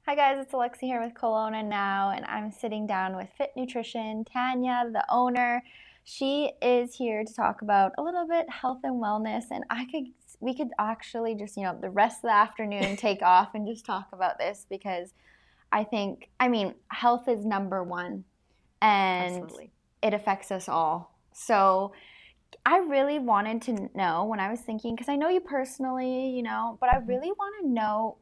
Hi guys, it's Alexi here with Kelowna Now, and I'm sitting down with Fit Nutrition, Tania, the owner. She is here to talk about a little bit health and wellness, and we could actually just, the rest of the afternoon take off and just talk about this because health is number one, and Absolutely. it affects us all. So I really wanted to know when I was thinking, because I know you personally, but I really want to know,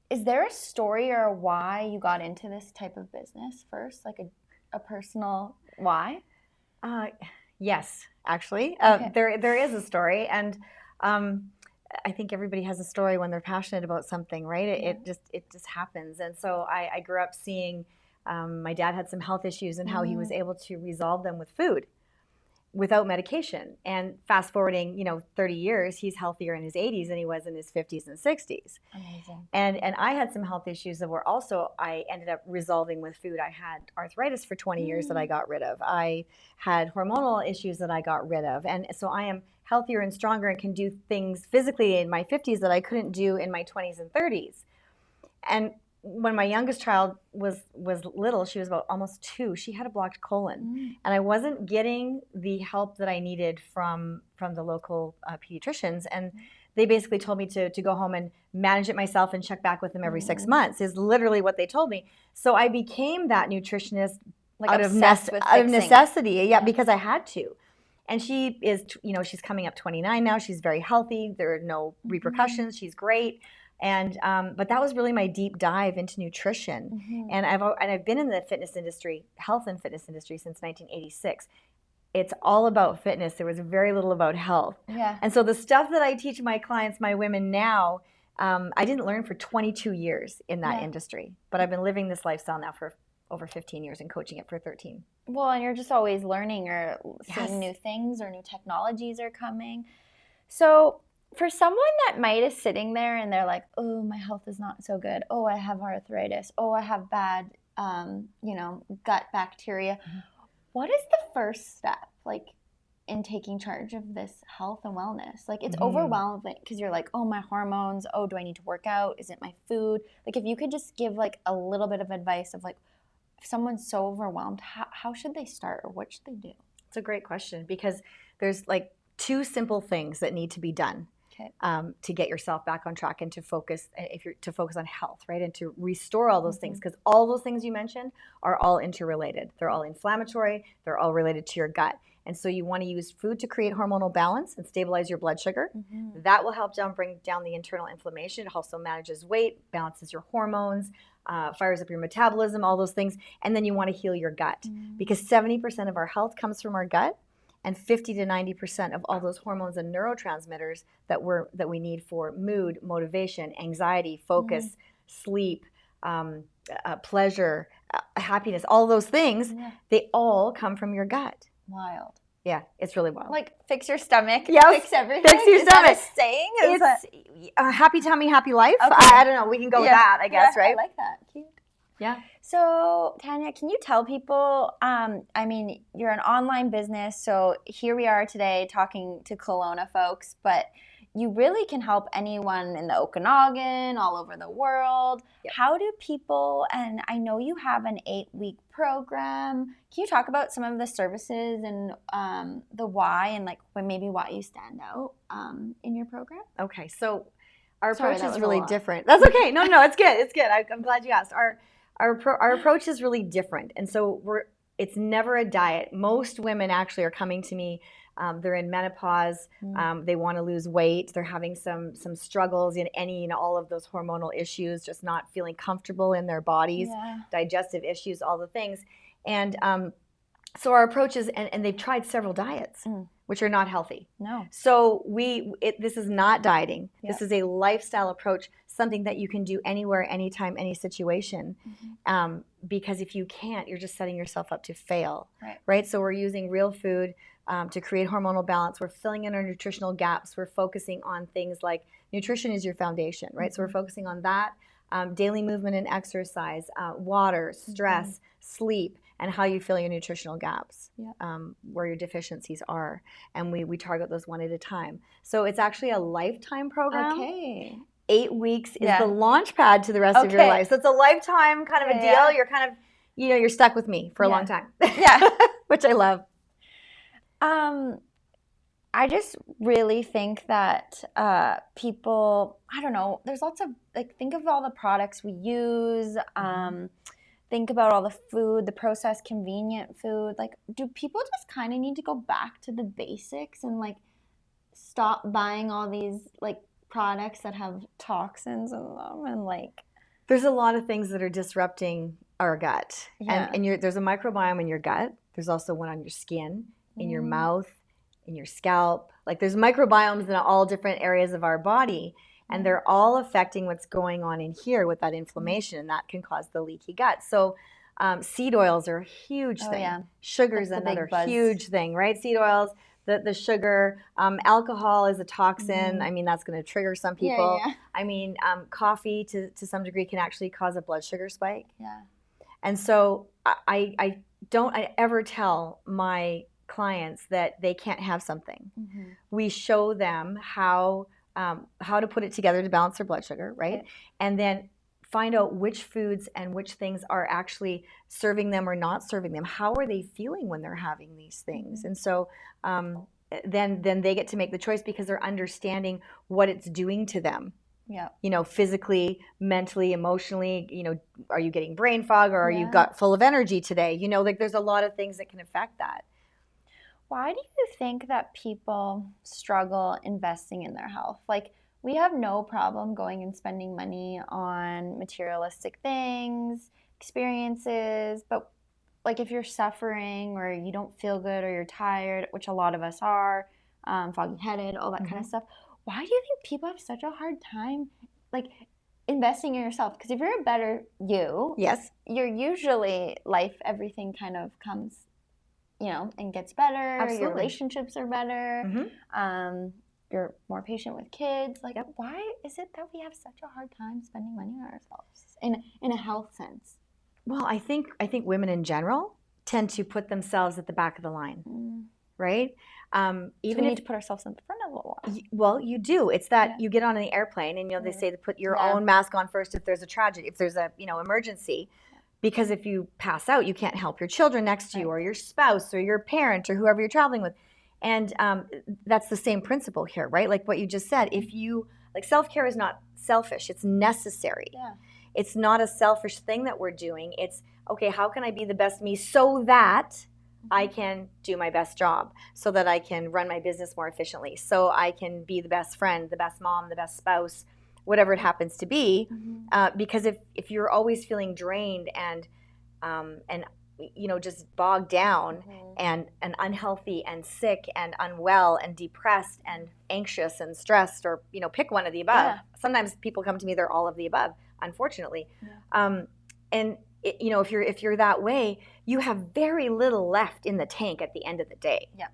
is there a story or a why you got into this type of business first, like a personal why? Yes, actually, Okay. there is a story, and I think everybody has a story when they're passionate about something, right? It just happens, and so I grew up seeing my dad had some health issues and how he was able to resolve them with food, without medication. And fast forwarding, 30 years, he's healthier in his 80s than he was in his 50s and 60s. Amazing. And I had some health issues that were also, I ended up resolving with food. I had arthritis for 20 years that I got rid of. I had hormonal issues that I got rid of. And so I am healthier and stronger and can do things physically in my 50s that I couldn't do in my 20s and 30s. And when my youngest child was little, she was about almost 2, she had a blocked colon. And I wasn't getting the help that I needed from the local pediatricians. And they basically told me to go home and manage it myself and check back with them every 6 months, is literally what they told me. So I became that nutritionist out of necessity, because I had to. And she is, she's coming up 29 now. She's very healthy. There are no repercussions. She's great. And but that was really my deep dive into nutrition. And I've been in the fitness industry, health and fitness industry, since 1986. It's all about fitness. There was very little about health. Yeah. And so the stuff that I teach my clients, my women now, I didn't learn for 22 years in that industry. But I've been living this lifestyle now for over 15 years and coaching it for 13. Well, and you're just always learning or seeing new things, or new technologies are coming. So for someone that might is sitting there and they're like, oh, my health is not so good. Oh, I have arthritis. Oh, I have bad, gut bacteria. What is the first step, in taking charge of this health and wellness? It's overwhelming because you're like, oh, my hormones. Oh, do I need to work out? Is it my food? If you could just give a little bit of advice of if someone's so overwhelmed, how should they start, or what should they do? It's a great question, because there's 2 simple things that need to be done. Okay. To get yourself back on track and to focus, to focus on health, right? And to restore all those things, because all those things you mentioned are all interrelated. They're all inflammatory. They're all related to your gut. And so you want to use food to create hormonal balance and stabilize your blood sugar. That will help bring down the internal inflammation. It also manages weight, balances your hormones, fires up your metabolism, all those things. And then you want to heal your gut, because 70% of our health comes from our gut. And 50 to 90% of all those hormones and neurotransmitters that we need for mood, motivation, anxiety, focus, sleep, pleasure, happiness, all those things, they all come from your gut. Wild. Yeah, it's really wild. Fix your stomach. Yes. Fix everything. Fix your stomach. Is that a saying? It's happy tummy, happy life. Okay. I don't know. We can go with that, I guess, right? I like that. Cute. Yeah. So, Tania, can you tell people, you're an online business, so here we are today talking to Kelowna folks, but you really can help anyone in the Okanagan, all over the world. Yep. How do people, and I know you have an 8-week program, can you talk about some of the services and the why, and maybe why you stand out in your program? Okay, so our approach is really different. That's okay. No, it's good. It's good. I'm glad you asked. Our approach is really different, and so it's never a diet. Most women actually are coming to me. They're in menopause. They want to lose weight. They're having some struggles in all of those hormonal issues, just not feeling comfortable in their bodies, digestive issues, all the things. And so our approach is, and they've tried several diets, which are not healthy. No. So this is not dieting. Yep. This is a lifestyle approach, something that you can do anywhere, anytime, any situation. Because if you can't, you're just setting yourself up to fail. Right? So we're using real food to create hormonal balance. We're filling in our nutritional gaps. We're focusing on things like nutrition is your foundation, right? So we're focusing on that, daily movement and exercise, water, stress, sleep, and how you fill your nutritional gaps, where your deficiencies are. And we target those one at a time. So it's actually a lifetime program. Okay. 8 weeks is the launch pad to the rest of your life. So it's a lifetime kind of a deal. Yeah. You're kind of, you're stuck with me for a long time. Yeah. Which I love. I just really think that people, I don't know, there's lots of, like, think of all the products we use. Think about all the food, the processed, convenient food. Like, do people just kind of need to go back to the basics and, like, stop buying all these, like, products that have toxins in them? And, like, there's a lot of things that are disrupting our gut. Yeah. And there's a microbiome in your gut. There's also one on your skin, in your mouth, in your scalp. Like, there's microbiomes in all different areas of our body. And they're all affecting what's going on in here with that inflammation, and that can cause the leaky gut. So seed oils are a huge thing. Yeah. Sugar is another huge thing, right? Seed oils, the sugar, alcohol is a toxin. I mean, that's going to trigger some people. Yeah. I mean, coffee to some degree can actually cause a blood sugar spike. Yeah. And so I don't ever tell my clients that they can't have something. We show them how to put it together to balance their blood sugar, right? Okay. And then find out which foods and which things are actually serving them or not serving them. How are they feeling when they're having these things? And so then they get to make the choice because they're understanding what it's doing to them. Yeah. Physically, mentally, emotionally, are you getting brain fog, or are you gut full of energy today? Like, there's a lot of things that can affect that. Why do you think that people struggle investing in their health? Like, we have no problem going and spending money on materialistic things, experiences, but, like, if you're suffering or you don't feel good or you're tired, which a lot of us are, foggy-headed, all that kind of stuff, why do you think people have such a hard time, like, investing in yourself? Because if you're a better you, you're usually everything kind of comes, and gets better. Absolutely. Your relationships are better. You're more patient with kids. Like, why is it that we have such a hard time spending money on ourselves in a health sense? Well, I think women in general tend to put themselves at the back of the line, right? Even so we need to put ourselves in the front of the line. Well, you do. It's that you get on an airplane and they say to put your own mask on first if there's a tragedy, if there's a emergency. Because if you pass out, you can't help your children next to you, or your spouse, or your parent, or whoever you're traveling with. And that's the same principle here, right? Like what you just said. Self-care is not selfish. It's necessary. Yeah. It's not a selfish thing that we're doing. It's, okay, how can I be the best me so that I can do my best job, so that I can run my business more efficiently, so I can be the best friend, the best mom, the best spouse, whatever it happens to be, because if you're always feeling drained and just bogged down and unhealthy and sick and unwell and depressed and anxious and stressed, or pick one of the above. Yeah. Sometimes people come to me, they're all of the above, unfortunately. Yeah. If you're that way, you have very little left in the tank at the end of the day. Yeah.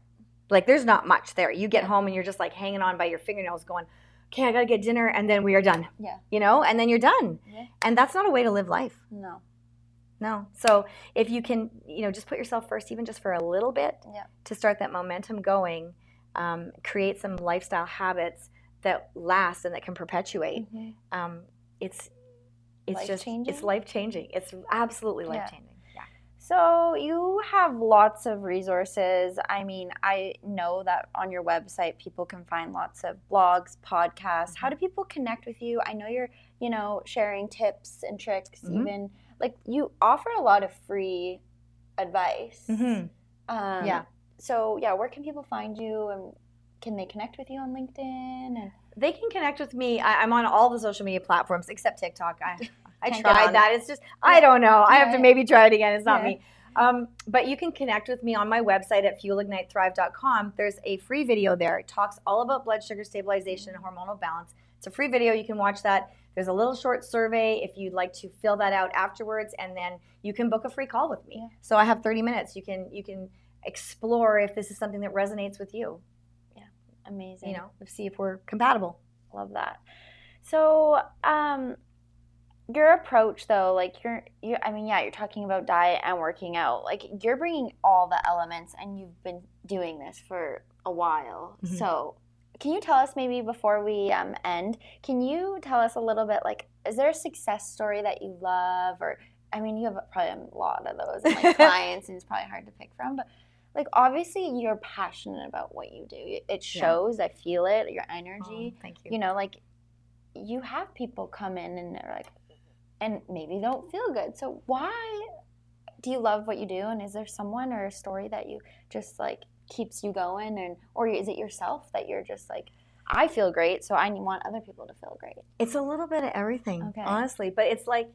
Like, there's not much there. You get home and you're just like hanging on by your fingernails going, okay, I got to get dinner, and then we are done. Yeah. And then you're done. Yeah. And that's not a way to live life. No. So if you can, just put yourself first, even just for a little bit, to start that momentum going, create some lifestyle habits that last and that can perpetuate. It's life-changing. It's absolutely life-changing. So you have lots of resources. I mean, I know that on your website, people can find lots of blogs, podcasts. How do people connect with you? I know you're, sharing tips and tricks, even. Like, you offer a lot of free advice. So, where can people find you, and can they connect with you on LinkedIn? And they can connect with me. I'm on all the social media platforms except TikTok. I tried that. It's just, I don't know. I have to maybe try it again. It's not me. But you can connect with me on my website at fuelignitethrive.com. There's a free video there. It talks all about blood sugar stabilization and hormonal balance. It's a free video. You can watch that. There's a little short survey if you'd like to fill that out afterwards, and then you can book a free call with me. Yeah. So I have 30 minutes. You can explore if this is something that resonates with you. Yeah, amazing. See if we're compatible. Love that. So, your approach, though, like, you're talking about diet and working out. Like, you're bringing all the elements, and you've been doing this for a while. So can you tell us maybe before we end, can you tell us a little bit, like, is there a success story that you love? Or, I mean, you have probably a lot of those, and like clients, and it's probably hard to pick from, but like, obviously you're passionate about what you do. It shows, I feel it, your energy. Thank you. You know, like, you have people come in and they're like, and maybe don't feel good. So why do you love what you do? And is there someone or a story that you just like keeps you going, and or is it yourself that you're just like, I feel great, so I want other people to feel great? It's a little bit of everything, honestly. But it's like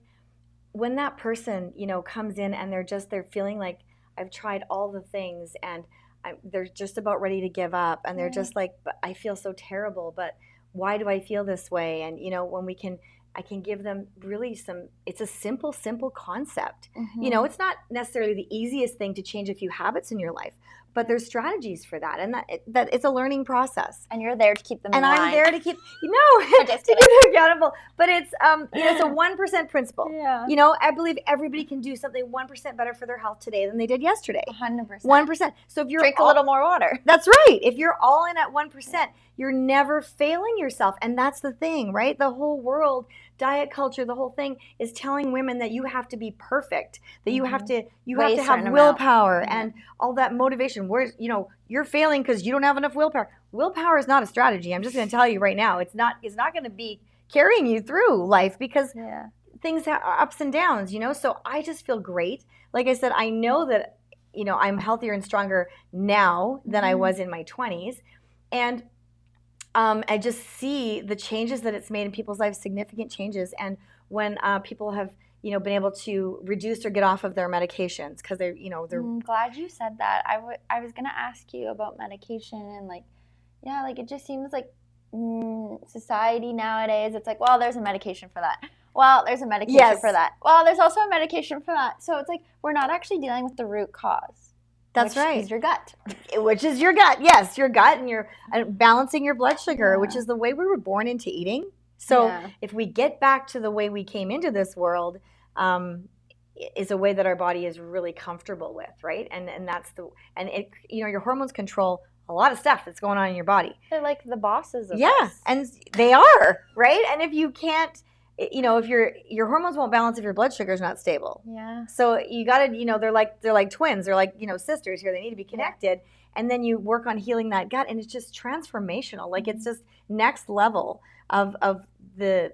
when that person, you know, comes in and they're feeling like, I've tried all the things and they're just about ready to give up, and they're just like, but I feel so terrible, but why do I feel this way? And you know, when I can give them really it's a simple concept. You know, it's not necessarily the easiest thing to change a few habits in your life, but there's strategies for that, and that it's a learning process. And you're there to keep them in and line. I'm there to keep, to keep them accountable. But it's, you know, it's a 1% principle. Yeah. You know, I believe everybody can do something 1% better for their health today than they did yesterday. 100%. 1%. So if you're drink a little more water. That's right. If you're all in at 1%, you're never failing yourself. And that's the thing, right? The whole world, diet culture, the whole thing is telling women that you have to be perfect, that you have to have willpower and all that motivation. Whereas, you know, you're failing because you don't have enough willpower. Willpower is not a strategy. I'm just going to tell you right now, it's not going to be carrying you through life, because things have ups and downs, you know. So I just feel great. Like I said, I know that, you know, I'm healthier and stronger now than I was in my 20s. And I just see the changes that it's made in people's lives, significant changes. And when people have, you know, been able to reduce or get off of their medications, because they're, you know, I'm glad you said that. I was gonna ask you about medication, and like, yeah, like it just seems like society nowadays, it's like, well, there's a medication for that. Well, there's a medication for that. Well, there's also a medication for that. So it's like we're not actually dealing with the root cause. That's right. Which is your gut. Which is your gut. Yes, your gut, and you're balancing your blood sugar, which is the way we were born into eating. So if we get back to the way we came into this world, is a way that our body is really comfortable with, right? And that's it. You know, your hormones control a lot of stuff that's going on in your body. They're like the bosses of us. And they are, right? And if you can't, you know, if your hormones won't balance if your blood sugar is not stable. Yeah. So you got to, you know, they're like twins. They're like, you know, sisters here. They need to be connected. And then you work on healing that gut, and it's just transformational. Like it's just next level of the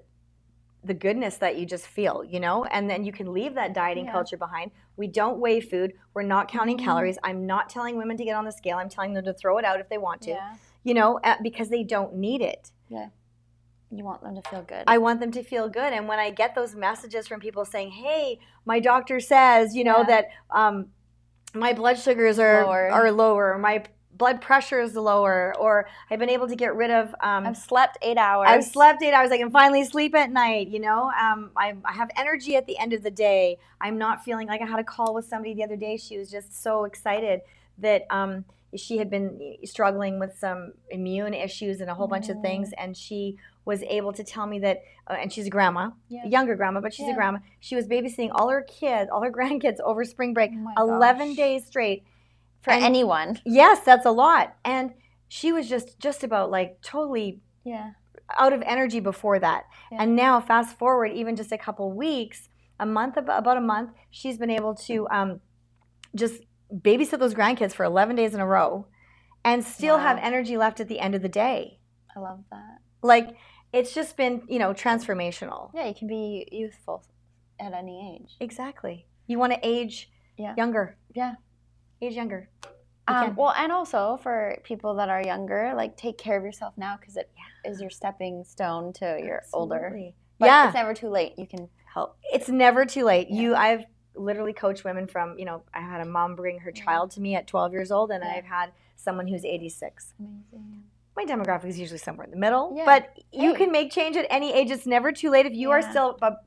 goodness that you just feel, you know. And then you can leave that dieting culture behind. We don't weigh food. We're not counting calories. I'm not telling women to get on the scale. I'm telling them to throw it out if they want to, you know, because they don't need it. Yeah. You want them to feel good. I want them to feel good. And when I get those messages from people saying, hey, my doctor says, you know, that my blood sugars are lower, my blood pressure is lower, or I've been able to get rid of... I've slept 8 hours. I can finally sleep at night, you know. I have energy at the end of the day. I'm not feeling like I had a call with somebody the other day. She was just so excited that she had been struggling with some immune issues and a whole bunch of things, and she was able to tell me that, and she's a grandma, a younger grandma, but she's a grandma. She was babysitting all her grandkids over spring break, 11 days straight. For anyone. Yes, that's a lot. And she was just about like totally out of energy before that. And now fast forward even just a couple weeks, about a month, she's been able to just babysit those grandkids for 11 days in a row and still have energy left at the end of the day. I love that. Like, it's just been, you know, transformational. Yeah, you can be youthful at any age. Exactly. You want to age younger. Yeah. Age younger. Well, and also for people that are younger, like, take care of yourself now, because it is your stepping stone to your older. But it's never too late. You can help. It's never too late. I've literally coached women from, you know, I had a mom bring her child to me at 12 years old, and I've had someone who's 86. Amazing. My demographic is usually somewhere in the middle, but you can make change at any age. It's never too late. If you are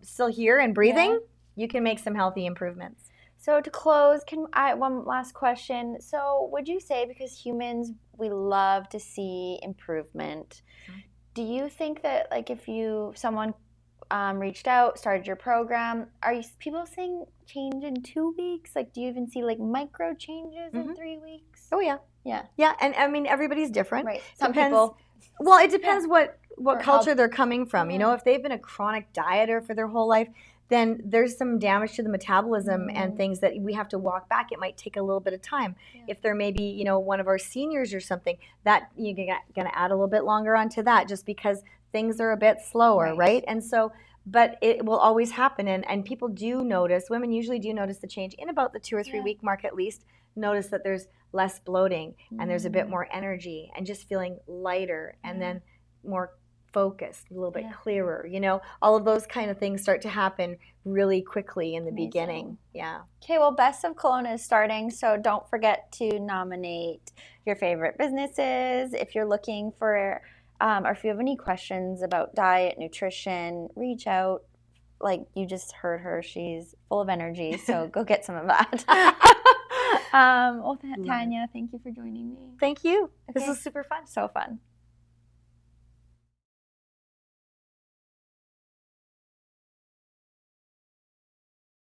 still here and breathing, you can make some healthy improvements. So to close, one last question. So would you say, because humans, we love to see improvement, do you think that, like, if someone reached out, started your program, are people seeing change in 2 weeks? Like, do you even see like micro changes in 3 weeks? Oh yeah. Yeah. Yeah, and I mean, everybody's different. Right. Some people Well, it depends what Or culture how- they're coming from. You know, Yeah. if they've been a chronic dieter for their whole life, then there's some damage to the metabolism and things that we have to walk back. It might take a little bit of time. Yeah. If they're maybe, you know, one of our seniors or something, that you're going to add a little bit longer onto that just because things are a bit slower, right? And so, but it will always happen. And people do notice, women usually do notice the change in about the 2 or 3 week mark at least, notice that there's less bloating and there's a bit more energy and just feeling lighter and then more focused, a little bit clearer, you know, all of those kind of things start to happen really quickly in the beginning. Yeah. Okay, well, Best of Kelowna is starting, so don't forget to nominate your favorite businesses. If you're looking for, or if you have any questions about diet, nutrition, reach out. Like you just heard her, she's full of energy, so go get some of that. Well, Tania, thank you for joining me. Thank you. Okay. This was super fun. So fun.